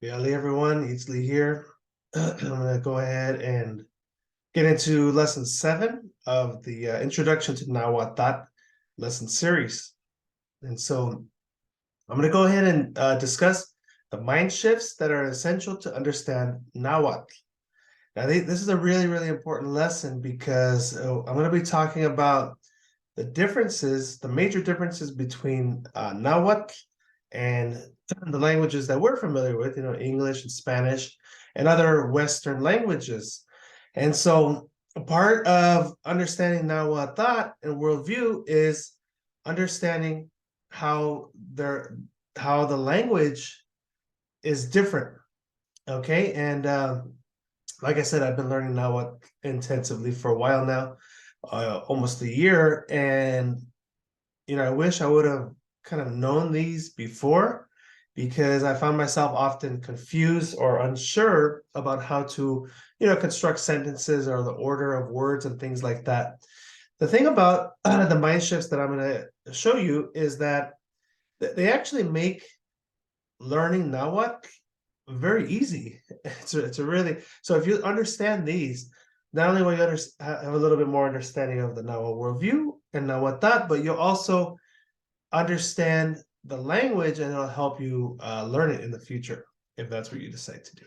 Yeah, Lee, everyone. It's Lee here. I'm going to go ahead and get into lesson 7 of the Introduction to Nahuatl lesson series. And so I'm going to go ahead and discuss the mind shifts that are essential to understand Nahuatl. Now, this is a really, really important lesson because I'm going to be talking about the differences, the major differences between Nahuatl and the languages that we're familiar with, English and Spanish and other Western languages. And so a part of understanding Nahuatl and worldview is understanding how the language is different. Okay. And like I said, I've been learning Nahuatl intensively for a while now, almost a year. And I wish I would have kind of known these before because I found myself often confused or unsure about how to, construct sentences or the order of words and things like that. The thing about the mind shifts that I'm going to show you is that they actually make learning Nahuatl very easy. It's a really, so if you understand these, not only will you have a little bit more understanding of the Nahua worldview and Nahuatl, but you'll also understand the language and it'll help you learn it in the future if that's what you decide to do.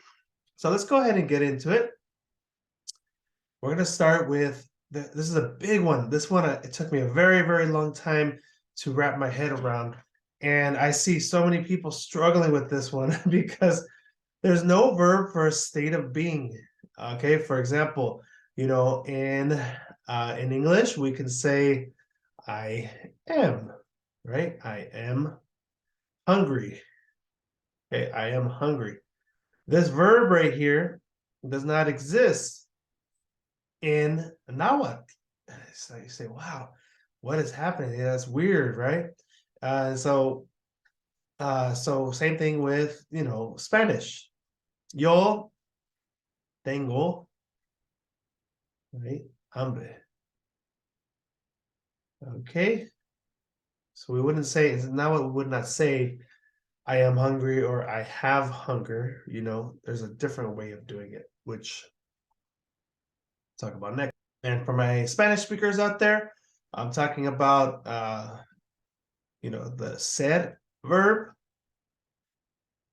So let's go ahead and get into it. We're going to start with this is a big one. This one, it took me a very, very long time to wrap my head around. And I see so many people struggling with this one because there's no verb for a state of being. Okay, for example, in English, we can say I am, right? I am hungry. Okay, I am hungry. This verb right here does not exist in Nahuatl. So you say, wow, what is happening? Yeah, that's weird, right? So same thing with, Spanish. Yo tengo, right? Hambre. Okay. So we wouldn't say, Nahuatl would not say I am hungry or I have hunger. There's a different way of doing it, which I'll talk about next. And for my Spanish speakers out there, I'm talking about the ser verb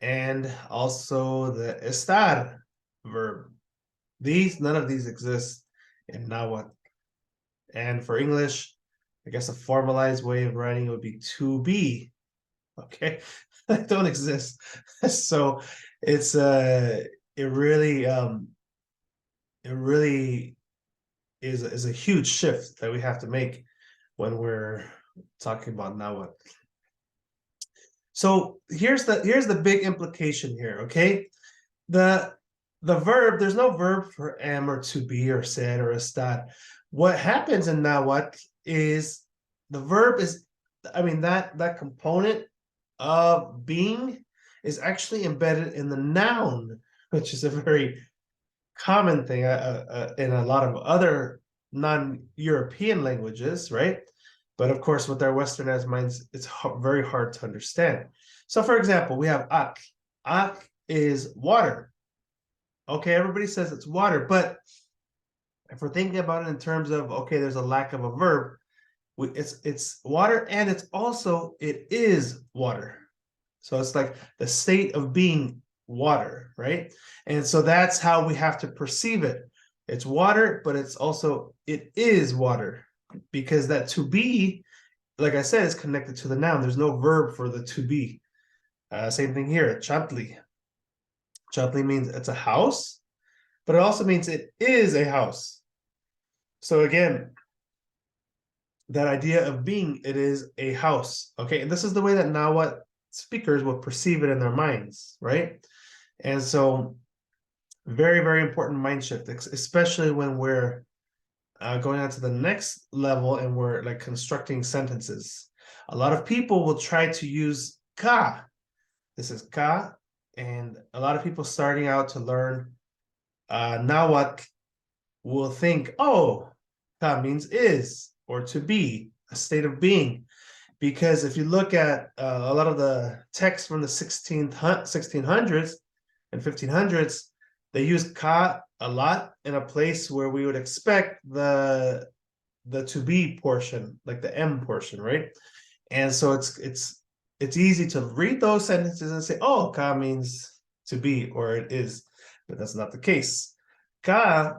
and also the estar verb. None of these exist in Nahuatl. And for English, I guess a formalized way of writing it would be to be. Okay, that don't exist. So it's it really is a huge shift that we have to make when we're talking about Nahuatl. So here's the big implication here. Okay, the verb, there's no verb for am or to be or said or estar. What happens in Nahuatl is the verb is, that component of being is actually embedded in the noun, which is a very common thing in a lot of other non-European languages, right? But of course, with our Westernized minds, it's very hard to understand. So, for example, we have ak. Ak is water. Okay, everybody says it's water, but if we're thinking about it in terms of, okay, there's a lack of a verb, it's water and it is water. So it's like the state of being water, right? And so that's how we have to perceive it. It's water, but it is water, because that to be, like I said, is connected to the noun. There's no verb for the to be. Same thing here, chantli. Chantli means it's a house, but it also means it is a house. So again, that idea of being, it is a house. Okay, and this is the way that Nahuatl speakers will perceive it in their minds, right? And so very, very important mind shift, especially when we're going on to the next level and we're like constructing sentences. A lot of people will try to use ka. This is ka, and a lot of people starting out to learn Nahuatl will think, oh, ka means is or to be, a state of being. Because if you look at a lot of the texts from the 1600s, and 1500s, they used ka a lot in a place where we would expect the to be portion, like the M portion, right? And so it's easy to read those sentences and say, oh, ka means to be, or it is, but that's not the case. Ka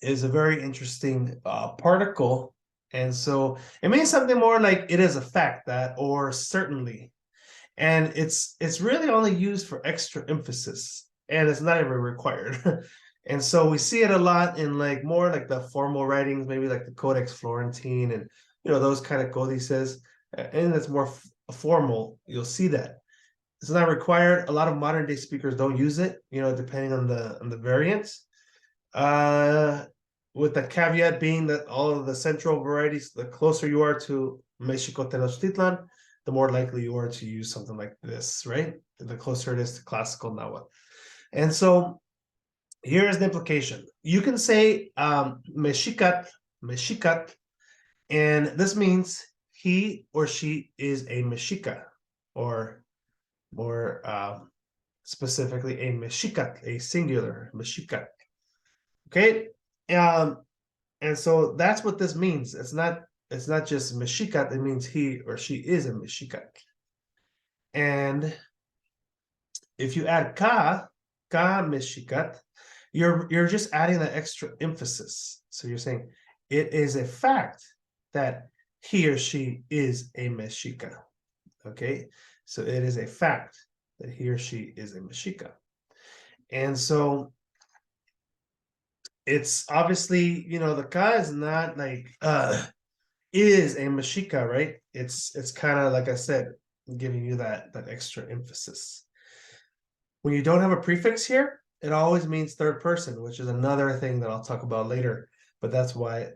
is a very interesting particle, and so it means something more like it is a fact that, or certainly, and it's really only used for extra emphasis, and it's not even required. And so we see it a lot in like more like the formal writings, maybe like the Codex Florentine and those kind of codices, and it's more formal. You'll see that it's not required. A lot of modern day speakers don't use it, depending on the variants. Uh, with the caveat being that all of the central varieties, the closer you are to Mexico Tenochtitlan, the more likely you are to use something like this, right? The closer it is to classical Nahuatl. And so here's the implication. You can say Mexicat, Mexicat, and this means he or she is a Mexica, or more specifically a Mexicat, a singular Mexicat. Okay. And so that's what this means. It's not just Mexicat, it means he or she is a Mexicat. And if you add ka Mexicat, you're just adding that extra emphasis. So you're saying it is a fact that he or she is a Mexica. Okay, so it is a fact that he or she is a Mexica. And so it's obviously, the ka is not like is a Mexica, right? It's kind of like I said, giving you that extra emphasis. When you don't have a prefix here, it always means third person, which is another thing that I'll talk about later. But that's why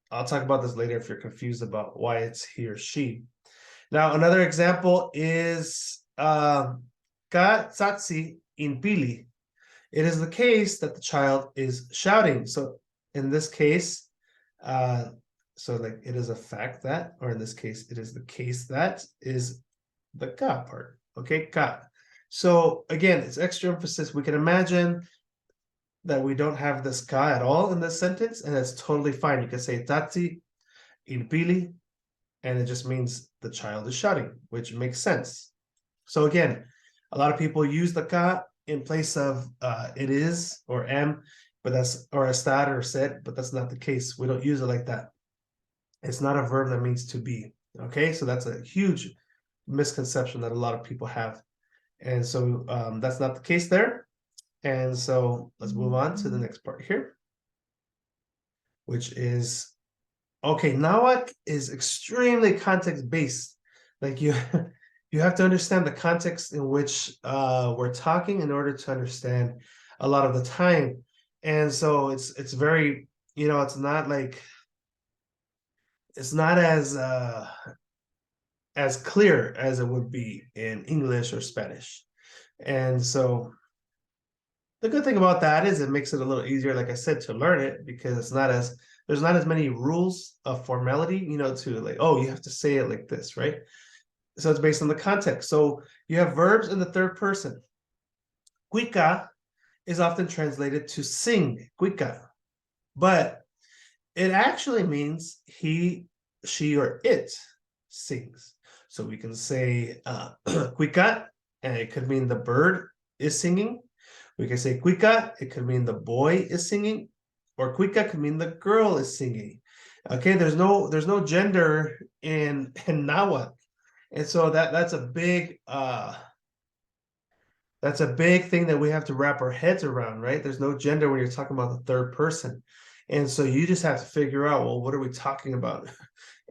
I'll talk about this later if you're confused about why it's he or she. Now, another example is ka tsatsi in pili. It is the case that the child is shouting. So in this case, so like it is a fact that, or in this case, it is the case that is the ka part. Okay, ka. So again, it's extra emphasis. We can imagine that we don't have this ka at all in this sentence, and it's totally fine. You can say tati in pili, and it just means the child is shouting, which makes sense. So again, a lot of people use the ka in place of it is or am, but that's, or estar or said, but that's not the case. We don't use it like that. It's not a verb that means to be. Okay, so that's a huge misconception that a lot of people have. And so that's not the case there. And so let's move on to the next part here, which is, okay, Nahuatl is extremely context-based. Like you have to understand the context in which we're talking in order to understand a lot of the time. And so it's very, it's not like, it's not as clear as it would be in English or Spanish. And so the good thing about that is it makes it a little easier, like I said, to learn it, because there's not as many rules of formality, to like, oh, you have to say it like this, right? So it's based on the context. So you have verbs in the third person. Cuica is often translated to sing, cuica, but it actually means he, she, or it sings. So we can say cuica, and it could mean the bird is singing. We can say cuica, it could mean the boy is singing, or cuica could mean the girl is singing. Okay, there's no gender in Nahuatl. And so that's a big thing that we have to wrap our heads around, right? There's no gender when you're talking about the third person. And so you just have to figure out, well, what are we talking about?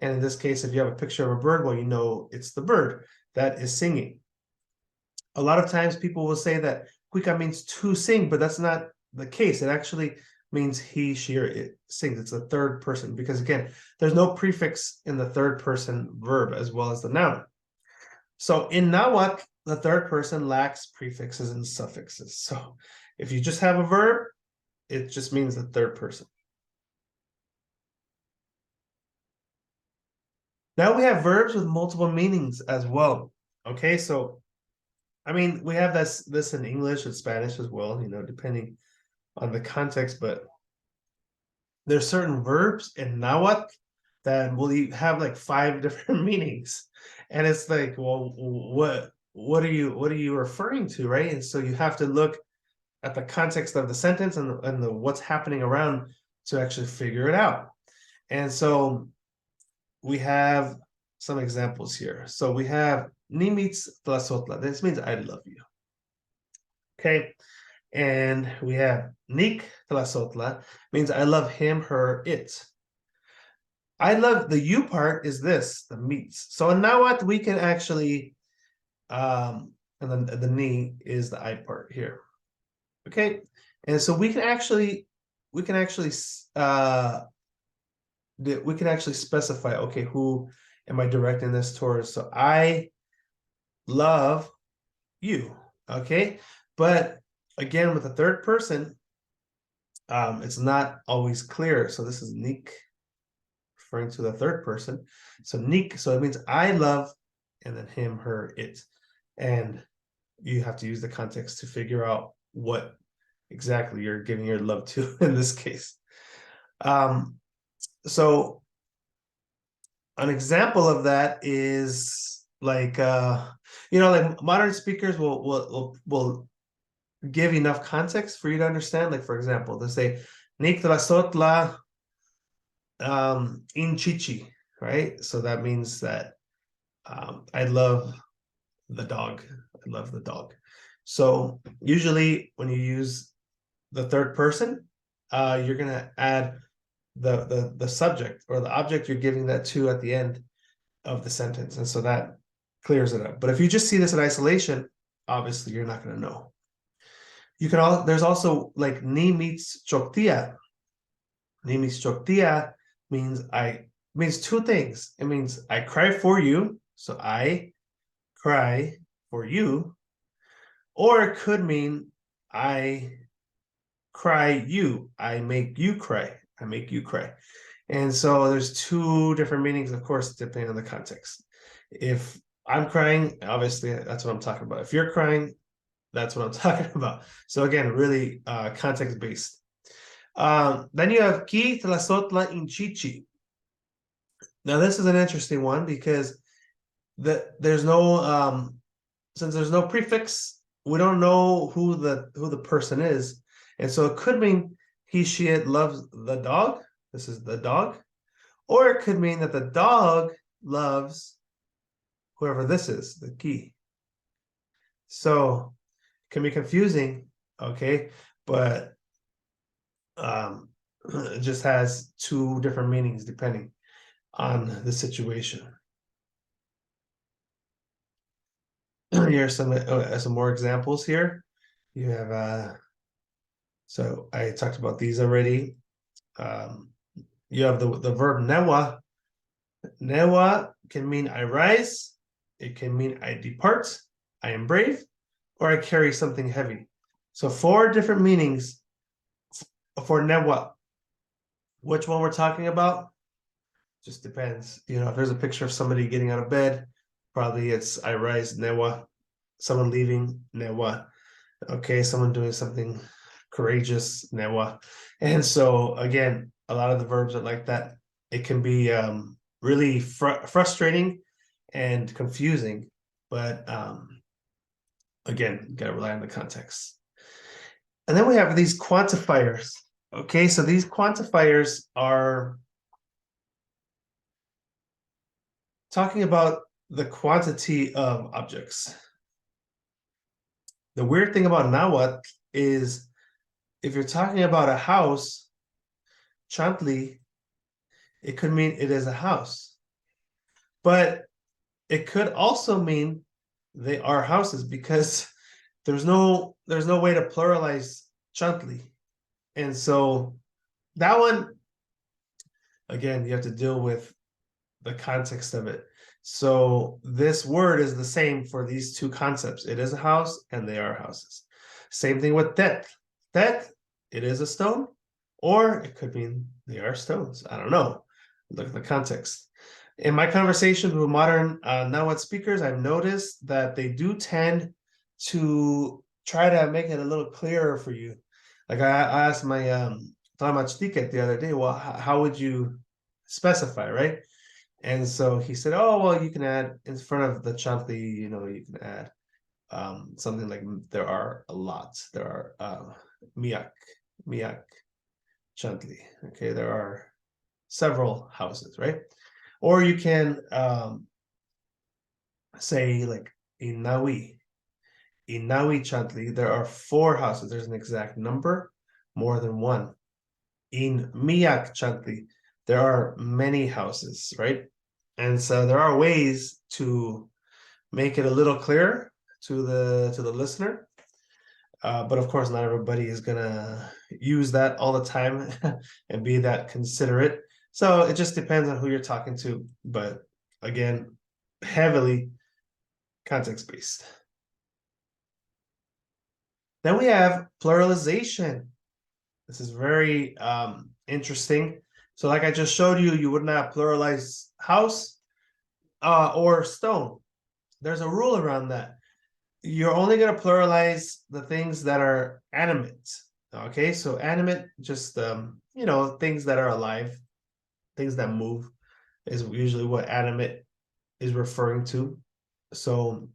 And in this case, if you have a picture of a bird, well, it's the bird that is singing. A lot of times people will say that cuica means to sing, but that's not the case. It actually means he, she, or it sings. It's the third person, because again, there's no prefix in the third person verb as well as the noun. So in Nahuatl, the third person lacks prefixes and suffixes. So if you just have a verb, it just means the third person. Now we have verbs with multiple meanings as well. Okay, so I mean, we have this in English and Spanish as well, you know, depending on the context, but there's certain verbs in Nahuatl that will have like 5 different meanings. And it's like, well, what are you referring to, right? And so you have to look at the context of the sentence and the what's happening around to actually figure it out. And so we have some examples here. So we have ni meets tlasotla. This means I love you. Okay. And we have nik tlasotla means I love him, her, it. I love the you part is this, the meets. So now what we can actually and then the ni is the I part here. Okay. And so we can actually specify, okay, who am I directing this towards? So I love you. Okay. But again, with the third person, it's not always clear. So this is Nik referring to the third person. So Nik, so it means I love, and then him, her, it. And you have to use the context to figure out what exactly you're giving your love to in this case. So an example of that is like like modern speakers will give enough context for you to understand. Like, for example, they say Nik tlasotla in chichi, right? So that means that I love the dog. I love the dog. So usually when you use the third person, you're gonna add the subject or the object you're giving that to at the end of the sentence, and so that clears it up. But if you just see this in isolation, obviously you're not going to know. You can all there's also like ni meets choktia. Ni meets choktia means two things. It means I cry for you, so I cry for you, or it could mean I cry you, I make you cry, I make you cry. And so there's two different meanings, of course, depending on the context. If I'm crying, obviously that's what I'm talking about. If you're crying, that's what I'm talking about. So again, really context based. Then you have ki tlasotla in chichi. Now this is an interesting one because there's no since there's no prefix, we don't know who the person is, and so it could mean he, she, it loves the dog. This is the dog, or it could mean that the dog loves whoever this is, the ki. So it can be confusing, okay, but it just has two different meanings depending on the situation. Here's some more examples here. You have so I talked about these already. You have the verb newa. Newa can mean I rise, it can mean I depart, I am brave, or I carry something heavy. So 4 different meanings for newa. Which one we're talking about? Just depends. You know, if there's a picture of somebody getting out of bed, probably it's I rise, newa. Someone leaving, newa. Okay, someone doing something courageous, newa. And so again, a lot of the verbs are like that. It can be really frustrating and confusing, but again, you gotta rely on the context. And then we have these quantifiers. Okay, so these quantifiers are talking about the quantity of objects. The weird thing about Nahuatl is if you're talking about a house, chantli, it could mean it is a house. But it could also mean they are houses because there's no way to pluralize chantli. And so that one, again, you have to deal with the context of it. So this word is the same for these two concepts. It is a house and they are houses. Same thing with tet. Tet, it is a stone, or it could mean they are stones. I don't know. Look at the context. In my conversations with modern Nahuatl speakers, I've noticed that they do tend to try to make it a little clearer for you. Like I asked my ticket the other day, well, how would you specify, right? And so he said, oh, well, you can add in front of the chantli, you know, you can add something like there are a lot. There are miak chantli. Okay, there are several houses, right? Or you can say like Inawi chantli, there are 4 houses. There's an exact number, more than one. In Miak chantli, there are many houses, right? And so there are ways to make it a little clearer to the listener. But of course, not everybody is gonna use that all the time and be that considerate. So it just depends on who you're talking to. But again, heavily context based. Then we have pluralization. This is very interesting. So like I just showed you, you would not pluralize house or stone. There's a rule around that. You're only going to pluralize the things that are animate. Okay, so animate, just you know, things that are alive, things that move is usually what animate is referring to. So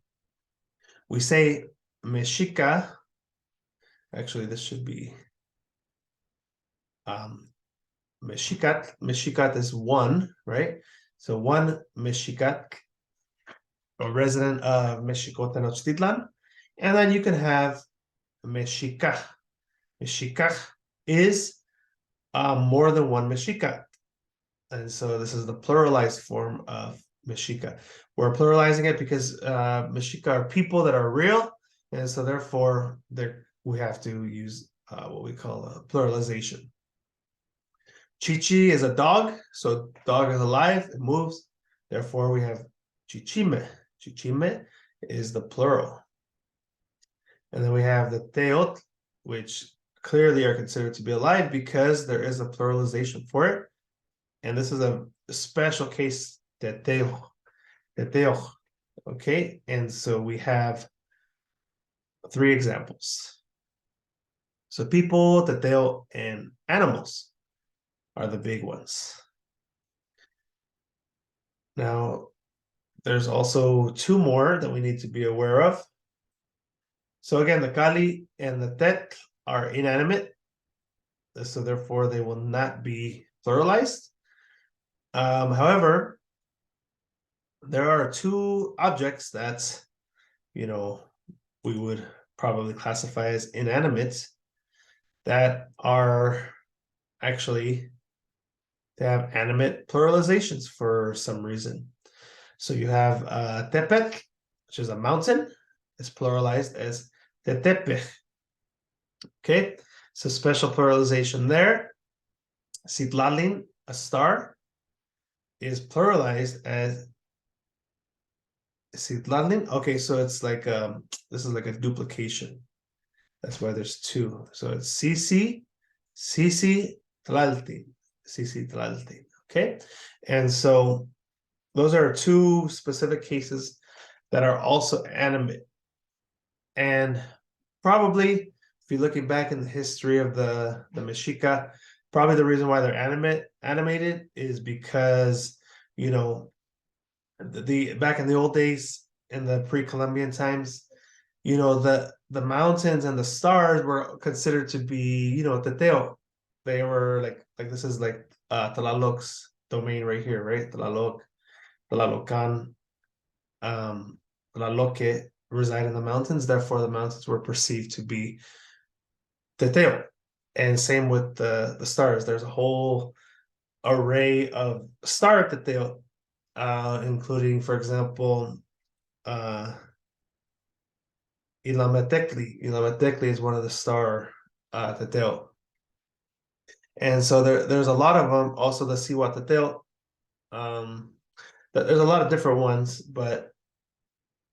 we say mexica. Actually, this should be mexicat. Mexicat is one, right? So one mexicat, a resident of Mexico Tenochtitlan. And then you can have mexica. Mexica is more than one mexica. And so this is the pluralized form of mexica. We're pluralizing it because mexica are people that are real. And so therefore, we have to use what we call a pluralization. Chichi is a dog. So dog is alive, it moves. Therefore, we have chichime. Chichime is the plural. And then we have the teot, which clearly are considered to be alive because there is a pluralization for it. And this is a special case, teteo. Okay, and so we have 3 examples. So people, teteo, and animals are the big ones. Now, there's also 2 more that we need to be aware of. So again, the kali and the tet are inanimate, so therefore they will not be pluralized. However, there are 2 objects that, you know, we would probably classify as inanimate that are actually, they have animate pluralizations for some reason. So you have tepec, which is a mountain. It's pluralized as tetepech. Okay, so special pluralization there. Citlalin, a star, is pluralized as Citlalin. Okay, so it's like this is like a duplication. That's why there's 2. So it's Cici Tlaltin. Cici Tlaltin. Okay, and so those are 2 specific cases that are also animate. And probably, if you're looking back in the history of the Mexica, probably the reason why they're animated is because, you know, the back in the old days, in the pre-Columbian times, you know, the mountains and the stars were considered to be, you know, teteo. They were like this is like Tlaloc's domain right here, right? Tlaloc, Tlalocan, Tlaloque reside in the mountains. Therefore, the mountains were perceived to be teteo. And same with the stars. There's a whole array of star teteo, including, for example, Ilametekli. Ilametekli is one of the star teteo. And so there's a lot of them. Also the Siwa teteo. There's a lot of different ones, but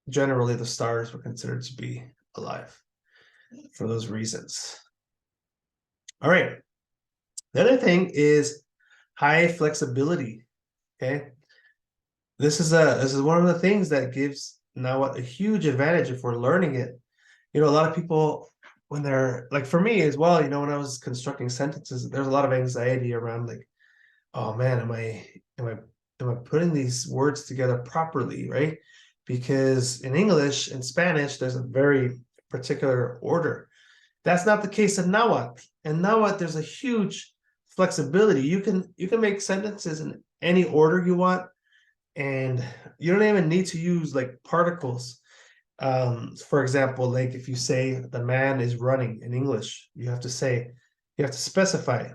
generally the stars were considered to be alive for those reasons. All right. The other thing is high flexibility. Okay. This is one of the things that gives Nahuatl a huge advantage if we're learning it, a lot of people, when they're like, for me as well, when I was constructing sentences, there's a lot of anxiety around like, oh man, am I am I putting these words together properly, right? Because in English and Spanish, there's a very particular order. That's not the case in Nahuatl. In Nahuatl, there's a huge flexibility. You can make sentences in any order you want, and you don't even need to use like particles. For example, like if you say the man is running in English, you have to specify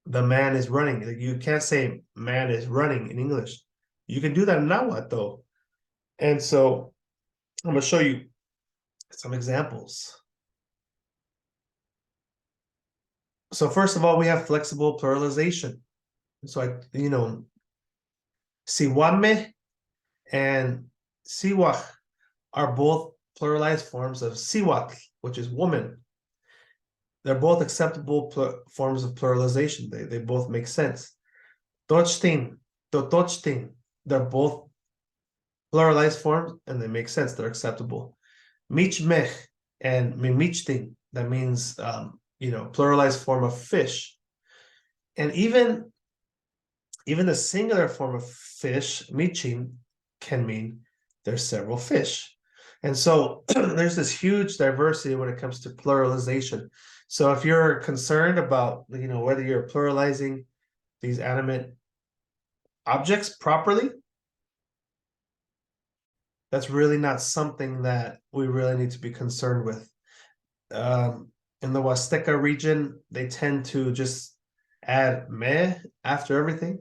the man is running. Like, you can't say man is running in English. You can do that in Nahuatl though. And so I'm gonna show you some examples. So first of all, we have flexible pluralization. So siwame and siwach are both pluralized forms of siwak, which is woman. They're both acceptable forms of pluralization. They both make sense. Tochtin, totochtin, they're both pluralized forms and they make sense. They're acceptable. Michmech and mimichtin, that means pluralized form of fish. And even the singular form of fish, michin, can mean there's several fish. And so there's this huge diversity when it comes to pluralization. So if you're concerned about, whether you're pluralizing these animate objects properly, that's really not something that we really need to be concerned with. In the Huasteca region, they tend to just add me after everything.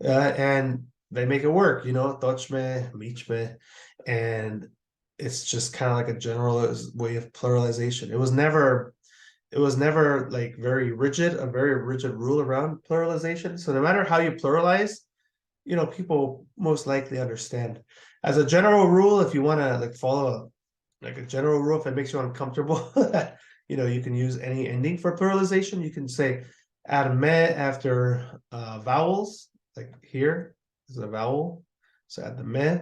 And they make it work, tochme, michme, and it's just kind of like a general way of pluralization. It was never like a very rigid rule around pluralization. So no matter how you pluralize, people most likely understand. As a general rule, if you want to like follow a general rule, if it makes you uncomfortable, you can use any ending for pluralization. You can say add me after vowels, like here is a vowel, so add the me,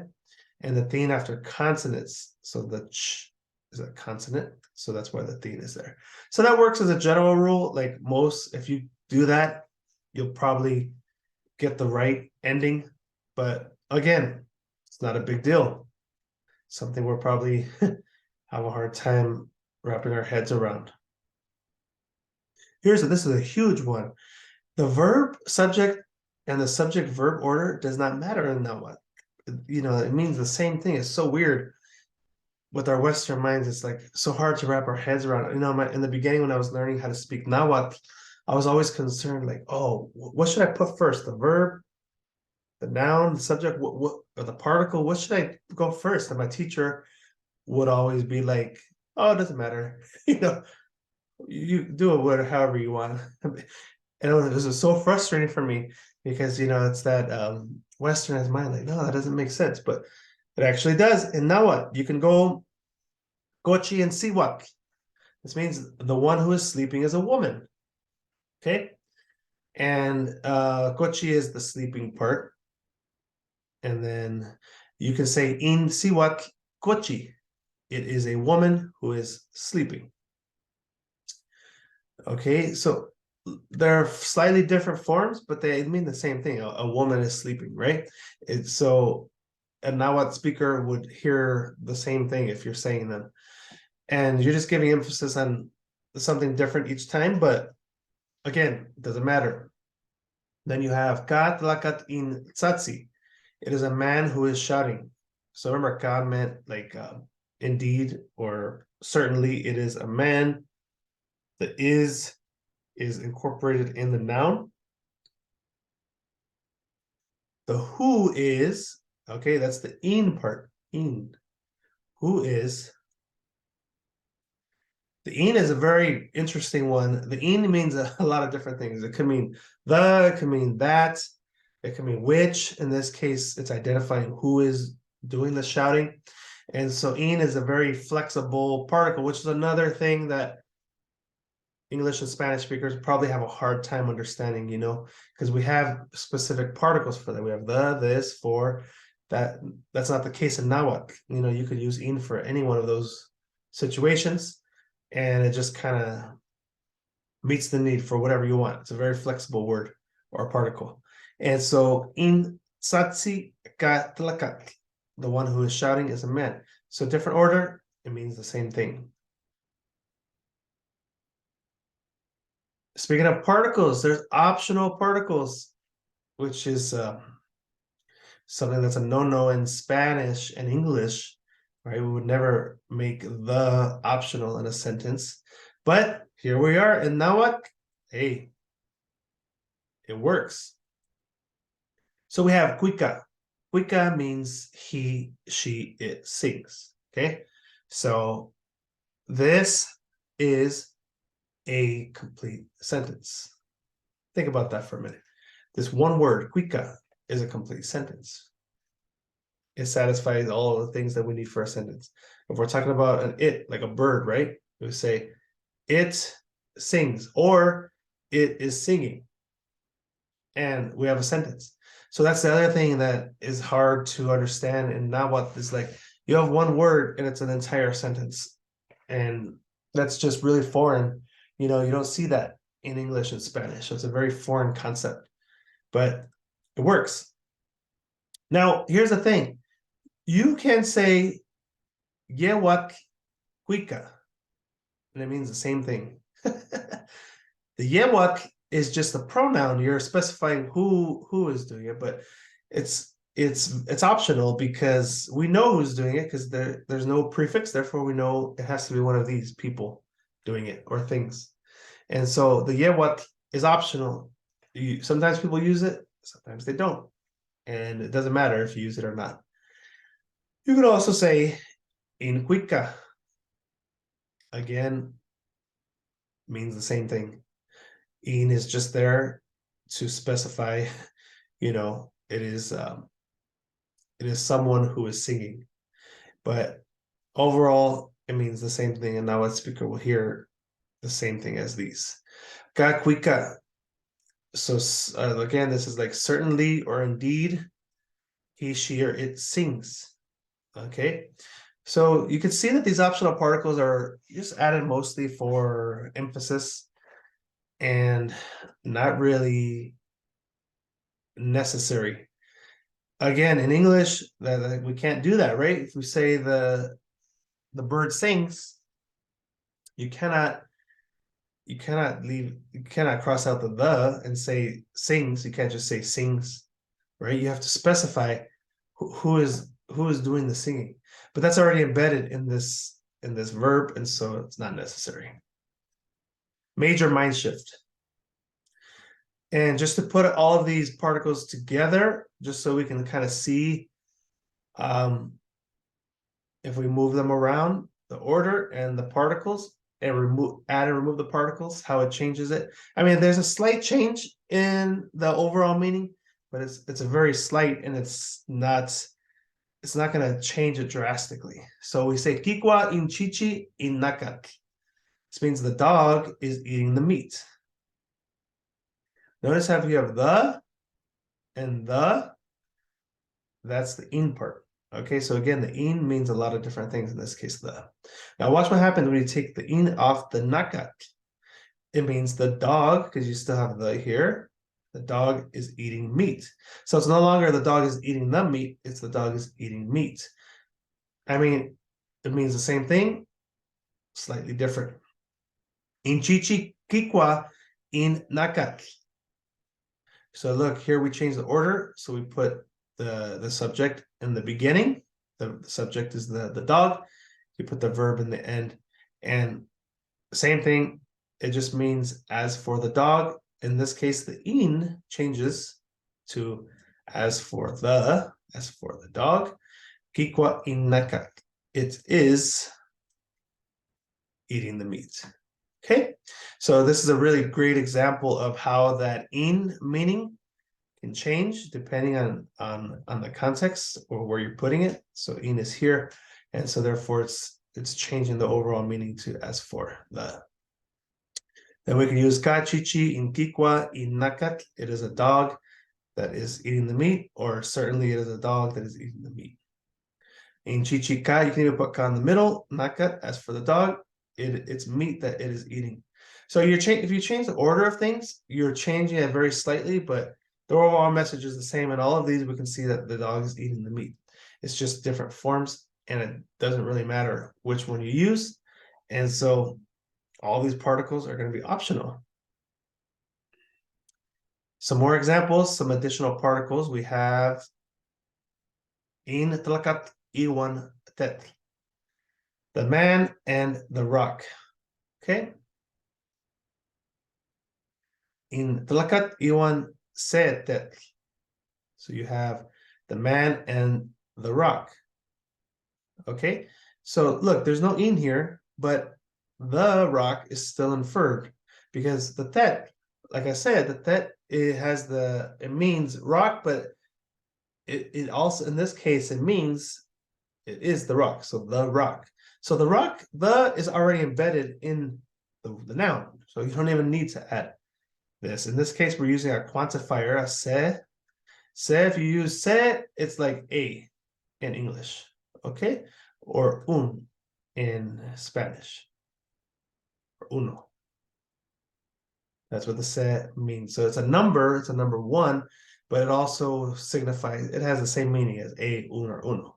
and the thin after consonants. So the ch is a consonant, so that's why the thin is there. So that works as a general rule. Like most, if you do that, you'll probably get the right ending. But again, it's not a big deal. Something we're probably have a hard time wrapping our heads around. This is a huge one. The verb, subject, and the subject verb order does not matter in Nahuatl. It means the same thing. It's so weird with our Western minds. It's like so hard to wrap our heads around. In the beginning, when I was learning how to speak Nahuatl, I was always concerned, like, oh, what should I put first? The verb, the noun, the subject, or the particle? What should I go first? And my teacher would always be like, oh, it doesn't matter. You do it however you want. And it was so frustrating for me because it's that westernized mind, like, no, that doesn't make sense, but it actually does. And now what? You can go gochi and siwak. This means the one who is sleeping is a woman. Okay. And gochi is the sleeping part. And then you can say in siwak gochi. It is a woman who is sleeping. Okay, so they're slightly different forms, but they mean the same thing. A woman is sleeping, right? So a Nahuatl speaker would hear the same thing if you're saying them. And you're just giving emphasis on something different each time, but again, it doesn't matter. Then you have Kat lakat in tsatsi. It is a man who is shouting. So remember, Ka meant like indeed or certainly. It is a man. The is incorporated in the noun. The who is, okay, that's the in part. In. Who is. The in is a very interesting one. The in means a lot of different things. It could mean it could mean that, it could mean which. In this case, it's identifying who is doing the shouting. And so in is a very flexible particle, which is another thing that English and Spanish speakers probably have a hard time understanding, because we have specific particles for that. We have this, for that. That's not the case in Nahuatl. You could use in for any one of those situations, and it just kind of meets the need for whatever you want. It's a very flexible word or particle. And so in satsi ka tlakak, the one who is shouting is a man. So different order, it means the same thing. Speaking of particles, there's optional particles, which is something that's a no-no in Spanish and English, right? We would never make the optional in a sentence. But here we are in Nahuatl. Hey, it works. So we have cuica. Cuica means he, she, it sings. Okay. So this is a complete sentence. Think about that for a minute. This one word, cuica, is a complete sentence. It satisfies all of the things that we need for a sentence. If we're talking about an it, like a bird, right? We say, it sings, or it is singing. And we have a sentence. So that's the other thing that is hard to understand in Nahuatl is like you have one word and it's an entire sentence. And that's just really foreign. You know, you don't see that in English and Spanish. So it's a very foreign concept, but it works. Now, here's the thing. You can say yewak cuica, and it means the same thing. The yewak is just a pronoun. You're specifying who is doing it, but it's optional because we know who's doing it because there's no prefix, therefore we know it has to be one of these people doing it or things. And so the yewak is optional. Sometimes people use it, sometimes they don't, and it doesn't matter if you use it or not. You could also say in cuica. Again, means the same thing. In is just there to specify, you know, it is someone who is singing. But overall, it means the same thing, and now a speaker will hear the same thing as these. Ka cuica. So again, this is like certainly or indeed, he, she, or it sings. Okay. So you can see that these optional particles are just added mostly for emphasis and not really necessary. Again, in English, that we can't do that, right? If we say the bird sings, you cannot cross out the and say sings. You can't just say sings, right? You have to specify who is doing the singing. But that's already embedded in this verb, and so it's not necessary. Major mind shift. And just to put all of these particles together, just so we can kind of see if we move them around, the order and the particles, and add and remove the particles, how it changes it. I mean, there's a slight change in the overall meaning, but it's a very slight, and it's not going to change it drastically. So we say kikwa in chichi in nakak. This means the dog is eating the meat. Notice how you have the and that's the in part. Okay, so again, the in means a lot of different things, in this case, the. Now watch what happens when you take the in off the nakak. It means the dog, because you still have the here, the dog is eating meat. So it's no longer the dog is eating the meat, it's the dog is eating meat. I mean, it means the same thing, slightly different. In chichi kikwa in nakak. So look, here we change the order. So we put the subject in the beginning. The subject is the dog. You put the verb in the end. And same thing, it just means as for the dog. In this case, the in changes to as for the dog. Kikwa in nakak. It is eating the meat. Okay, so this is a really great example of how that in meaning can change depending on the context or where you're putting it. So in is here, and so therefore it's changing the overall meaning to as for the. Then we can use kachichi in kikwa in nakak. It is a dog that is eating the meat, or certainly it is a dog that is eating the meat. In chichica, you can even put ka in the middle. Nakat, as for the dog, it's meat that it is eating. So if you change the order of things, you're changing it very slightly, but the overall message is the same. In all of these, we can see that the dog is eating the meat. It's just different forms, and it doesn't really matter which one you use. And so all these particles are going to be optional. Some more examples, some additional particles. We have in tlakat iwan tet, the man and the rock. Okay. In tlakat iwan se tet. So you have the man and the rock. Okay. So look, there's no in here, but the rock is still inferred because the tet, like I said, the tet, it means rock, but it also, in this case, it means it is the rock. So the rock. So the rock, the is already embedded in the noun. So you don't even need to add this. In this case, we're using our quantifier, a se. Se, if you use se, it's like a in English, okay? Or un in Spanish, or uno. That's what the se means. So it's a number one, but it also signifies, it has the same meaning as a, un, or uno.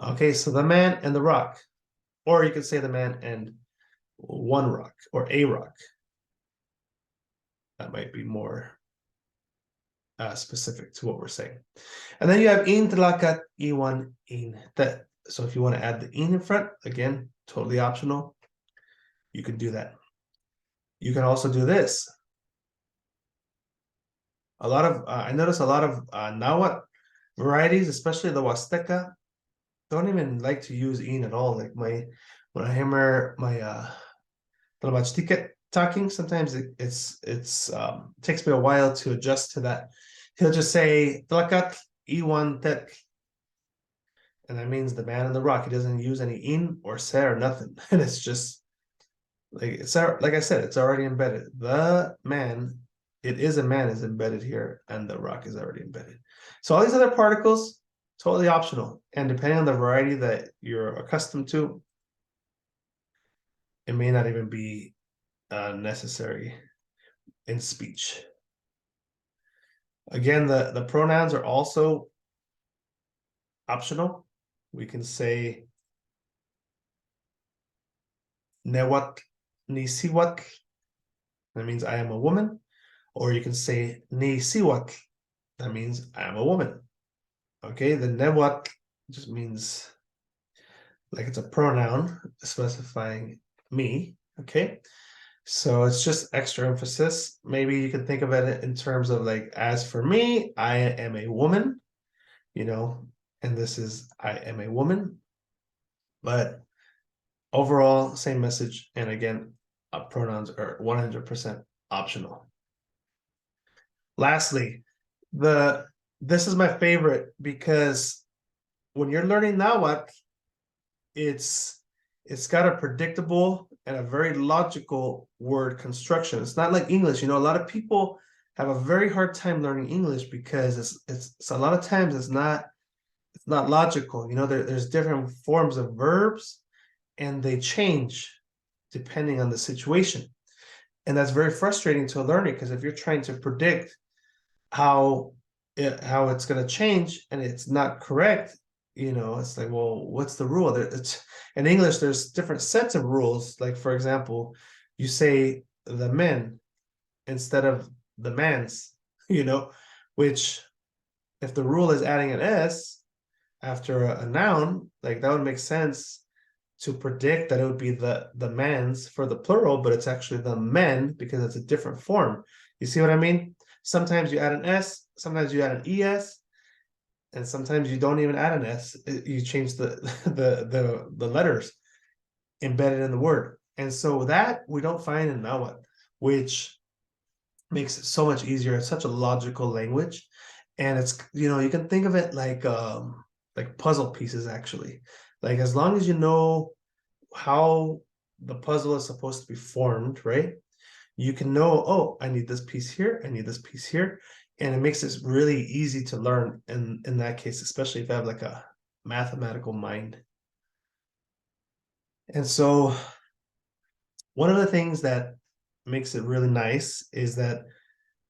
Okay, so the man and the rock, or you could say the man and one rock, or a rock. That might be more specific to what we're saying. And then you have in tlakat iwan in tet. So if you want to add the in front, again, totally optional. You can do that. You can also do this. I notice a lot of Nahuatl varieties, especially the Huasteca, don't even like to use in at all. Like when I hammer my ticket talking, sometimes it takes me a while to adjust to that. He'll just say tlakat iwan tet, and that means the man in the rock. He doesn't use any in or se or nothing, and it's just like like I said, it's already embedded. The man, it is a man, is embedded here, and the rock is already embedded. So all these other particles, totally optional, and depending on the variety that you're accustomed to, it may not even be necessary in speech. Again, the pronouns are also optional. We can say newat ni siwat. That means I am a woman. Or you can say ni siwat. That means I am a woman. Okay, the newat just means like it's a pronoun specifying me. Okay, so it's just extra emphasis. Maybe you can think of it in terms of like, as for me, I am a woman, and this is I am a woman. But overall, same message. And again, pronouns are 100% optional. Lastly, this is my favorite because when you're learning Nahuatl, it's got a predictable and a very logical word construction. It's not like English. A lot of people have a very hard time learning English because it's a lot of times it's not logical. There's different forms of verbs and they change depending on the situation. And that's very frustrating to a learner because if you're trying to predict how it's going to change and it's not correct, it's like, well, what's the rule? In English, there's different sets of rules. Like, for example, you say the men instead of the mans, which if the rule is adding an S after a noun, like that would make sense to predict that it would be the mans for the plural, but it's actually the men because it's a different form. You see what I mean? Sometimes you add an S, sometimes you add an ES, and sometimes you don't even add an S. You change the letters embedded in the word. And so that we don't find in Nahuatl, which makes it so much easier. It's such a logical language. And it's, you can think of it like puzzle pieces, actually. Like, as long as you know how the puzzle is supposed to be formed, right? You can know, oh, I need this piece here, I need this piece here. And it makes it really easy to learn in that case, especially if you have like a mathematical mind. And so one of the things that makes it really nice is that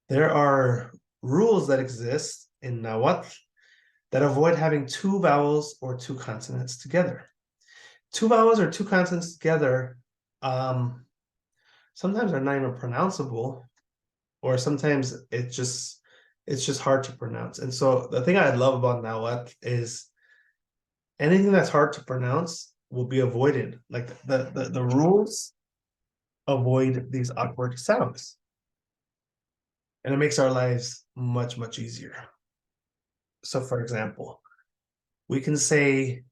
there are rules that exist in Nahuatl that avoid having two vowels or two consonants together. Two vowels or two consonants together sometimes are not even pronounceable, or sometimes it's just hard to pronounce. And so the thing I love about Nahuatl is anything that's hard to pronounce will be avoided. Like the rules avoid these awkward sounds. And it makes our lives much, much easier. So for example, we can say,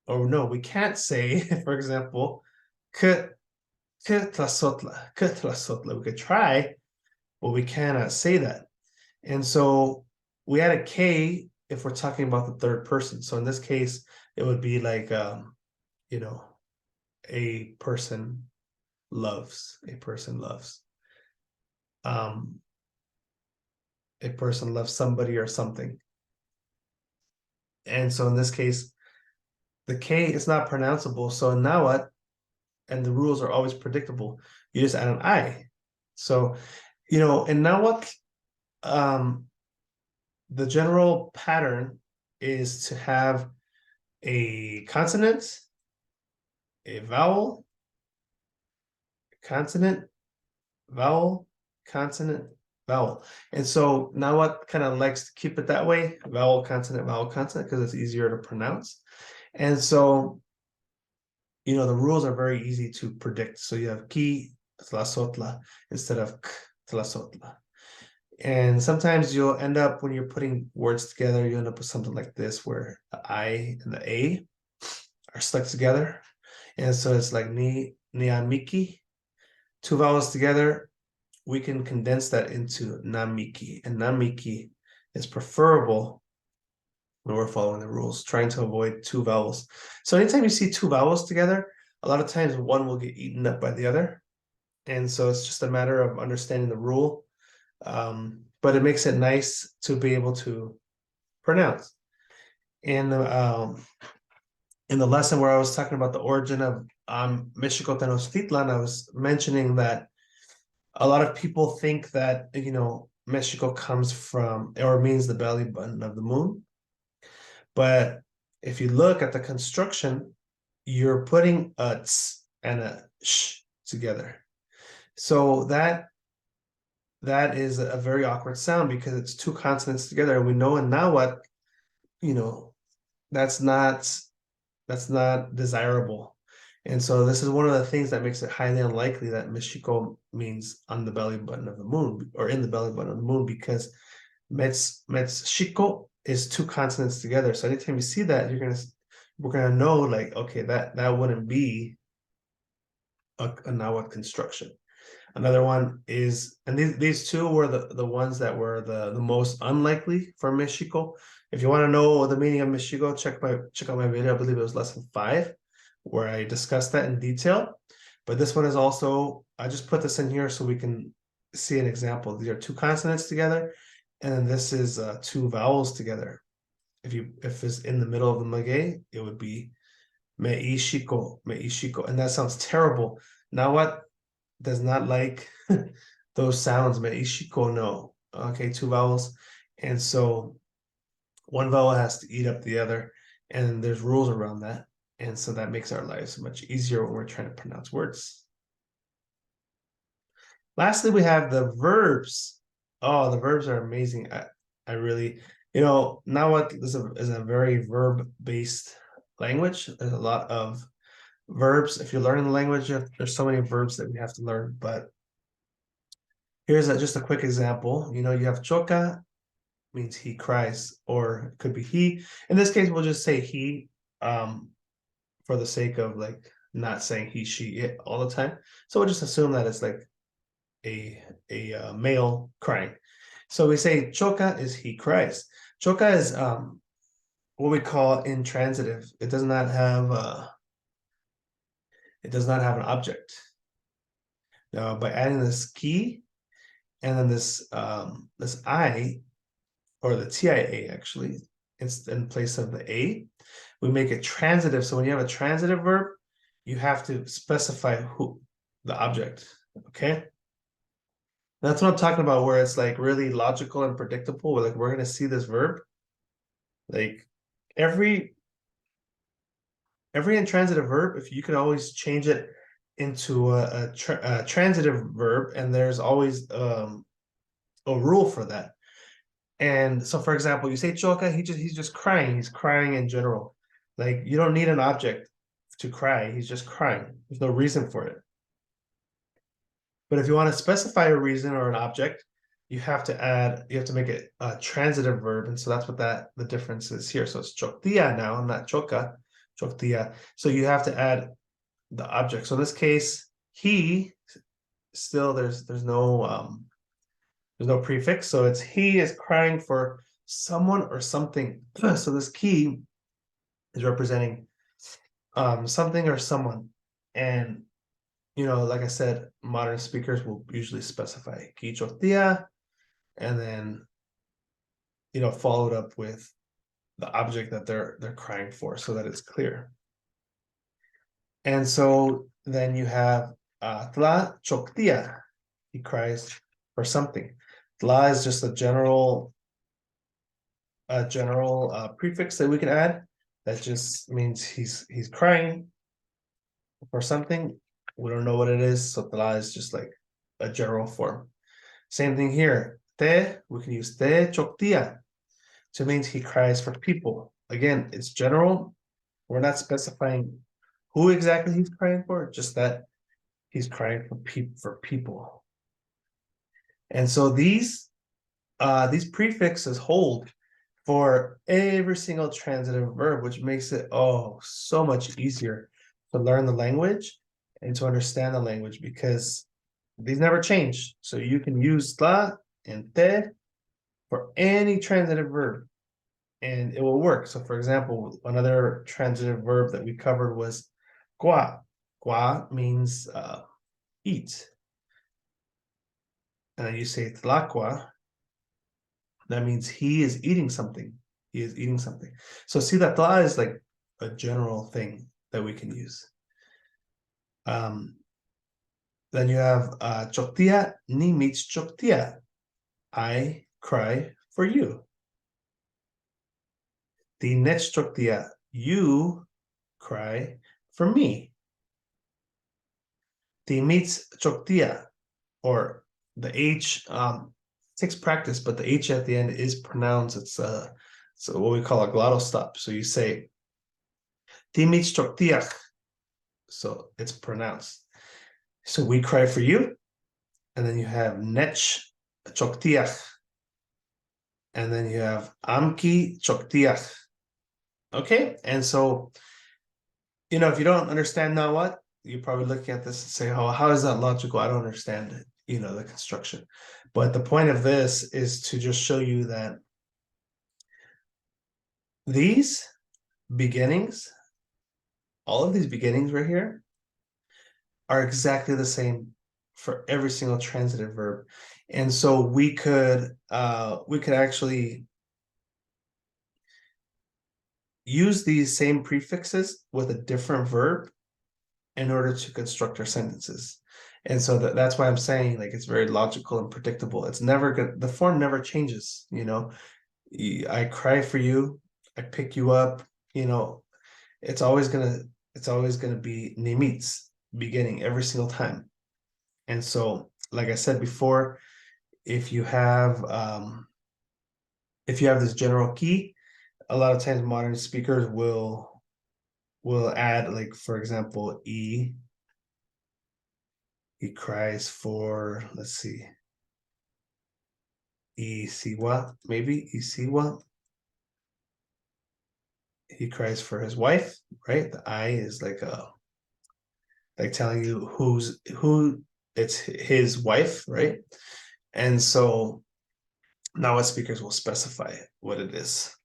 or no, we can't say, for example, que tlasotla. We could try, but we cannot say that. And so we add a K if we're talking about the third person. So in this case, it would be like, you know, a person loves. A person loves somebody or something. And so in this case, the K is not pronounceable. So now what? And the rules are always predictable. You just add an I. So, and now what? The general pattern is to have a consonant, a vowel, consonant, vowel, consonant, vowel. And so now what kind of likes to keep it that way? Vowel, consonant, because it's easier to pronounce. And so, the rules are very easy to predict. So you have ki tlasotla instead of k tlasotla. And sometimes you'll end up, when you're putting words together, you end up with something like this, where the I and the A are stuck together. And so it's like niamiki, two vowels together. We can condense that into namiki, and namiki is preferable when we're following the rules, trying to avoid two vowels. So anytime you see two vowels together, a lot of times one will get eaten up by the other. And so it's just a matter of understanding the rule. But it makes it nice to be able to pronounce. And in the lesson where I was talking about the origin of Mexico Tenochtitlan, I was mentioning that a lot of people think that, Mexico comes from, or means the belly button of the moon. But if you look at the construction, you're putting a ts and a sh together. So that is a very awkward sound because it's two consonants together. And we know in Nahuatl, that's not desirable. And so this is one of the things that makes it highly unlikely that Mexico means on the belly button of the moon, or in the belly button of the moon, because Mexico is two consonants together. So anytime you see that, we're gonna know, like, okay, that wouldn't be a Nahuatl construction. Another one is, and these two were the ones that were the most unlikely for Mexico. If you want to know the meaning of Mexico, check out my video. I believe it was lesson 5, where I discussed that in detail. But this one is also, I just put this in here so we can see an example. These are two consonants together, and then this is two vowels together. If it's in the middle of the maguey, it would be Mexico, and that sounds terrible. Now what? Does not like those sounds. Mexico, no. Okay, two vowels. And so one vowel has to eat up the other, and there's rules around that. And so that makes our lives much easier when we're trying to pronounce words. Lastly, we have the verbs. Oh, the verbs are amazing. I really, now what is a very verb-based language. There's a lot of verbs. If you're learning the language, there's so many verbs that we have to learn. But here's just a quick example. You have choca, means he cries, or it could be he. In this case, we'll just say he, for the sake of like not saying he, she, it all the time. So we'll just assume that it's like a male crying. So we say choca is he cries. Choca is what we call intransitive. It does not have an object. Now, by adding this key and then this I, or the TIA actually, in place of the A. We make it transitive. So when you have a transitive verb, you have to specify who the object. Okay. That's what I'm talking about, where it's like really logical and predictable. Like we're gonna see this verb. Like every intransitive verb, if you could always change it into a transitive verb, and there's always a rule for that. And so, for example, you say choka, he's just crying. He's crying in general. Like you don't need an object to cry. He's just crying. There's no reason for it. But if you want to specify a reason or an object, you have to make it a transitive verb. And so that's what the difference is here. So it's choktia now, not choka, choktia. So you have to add the object. So in this case, he still there's no prefix. So it's he is crying for someone or something. So this key is representing something or someone. And like I said, modern speakers will usually specify ki choktia, and then followed up with the object that they're crying for, so that it's clear. And so then you have tla choktia, he cries for something. Tla is just a general prefix that we can add that just means he's crying for something. We don't know what it is, so tla is just like a general form. Same thing here. Te, we can use te choktia. So it means he cries for people. Again, it's general. We're not specifying who exactly he's crying for, just that he's crying for people. And so these prefixes hold for every single transitive verb, which makes it so much easier to learn the language and to understand the language, because these never change. So you can use tla and te for any transitive verb, and it will work. So for example, another transitive verb that we covered was gua. Gua means eat. And then you say tlaqua, that means he is eating something. He is eating something. So see that tla is like a general thing that we can use. Then you have choktia, ni meets choktia. I cry for you. The next choktia, you cry for me. The meets choktia, or the H takes practice, but the H at the end is pronounced. It's so what we call a glottal stop. So you say ti meets choktiach. So it's pronounced. So we cry for you, and then you have nech choktiach, and then you have amki choktiach. Okay, and so if you don't understand now what, you're probably looking at this and say, "Oh, how is that logical? I don't understand it." The construction. But the point of this is to just show you that these beginnings, all of these beginnings right here, are exactly the same for every single transitive verb. And so we could actually use these same prefixes with a different verb in order to construct our sentences. And so that's why I'm saying, like, it's very logical and predictable. It's never good. The form never changes. I cry for you. I pick you up. It's always gonna be nimitz beginning every single time. And so, like I said before, if you have this general key, a lot of times modern speakers will add, like, for example, he cries for, let's see, isiwa, maybe isiwa. He cries for his wife, right? The I is like telling you who it's his wife, right? And so now what speakers will specify what it is.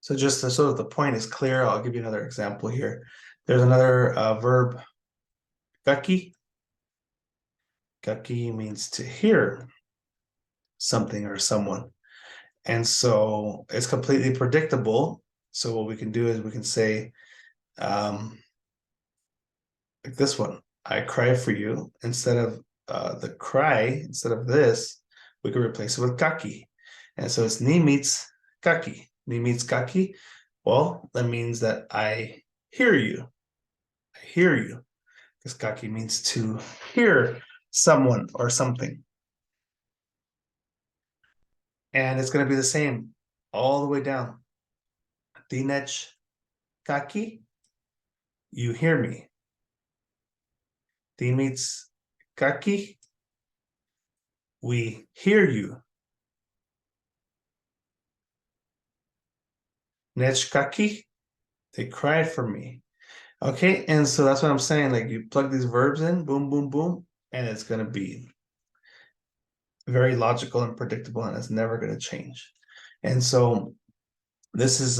So just so that the point is clear, I'll give you another example here. There's another verb, gaki. Gaki means to hear something or someone. And so it's completely predictable. So what we can do is we can say, like this one, I cry for you. Instead of the cry, instead of this, we can replace it with kaki. And so it's ni meets kaki. Ni meets kaki. Well, that means that I hear you. I hear you. Because kaki means to hear someone or something. And it's going to be the same all the way down. Dinech kaki, you hear me. Dimits kaki, we hear you. Nech kaki, they cried for me. Okay, and so that's what I'm saying. Like you plug these verbs in, boom, boom, boom, and it's going to be very logical and predictable, and it's never going to change. And so this is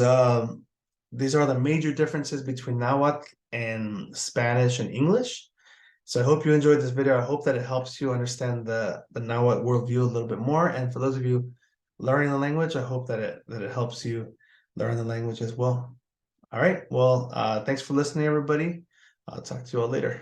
these are the major differences between Nahuatl and Spanish and English. So I hope you enjoyed this video. I hope that it helps you understand the Nahuatl worldview a little bit more. And for those of you learning the language, I hope that it helps you learn the language as well. All right. Well, thanks for listening, everybody. I'll talk to you all later.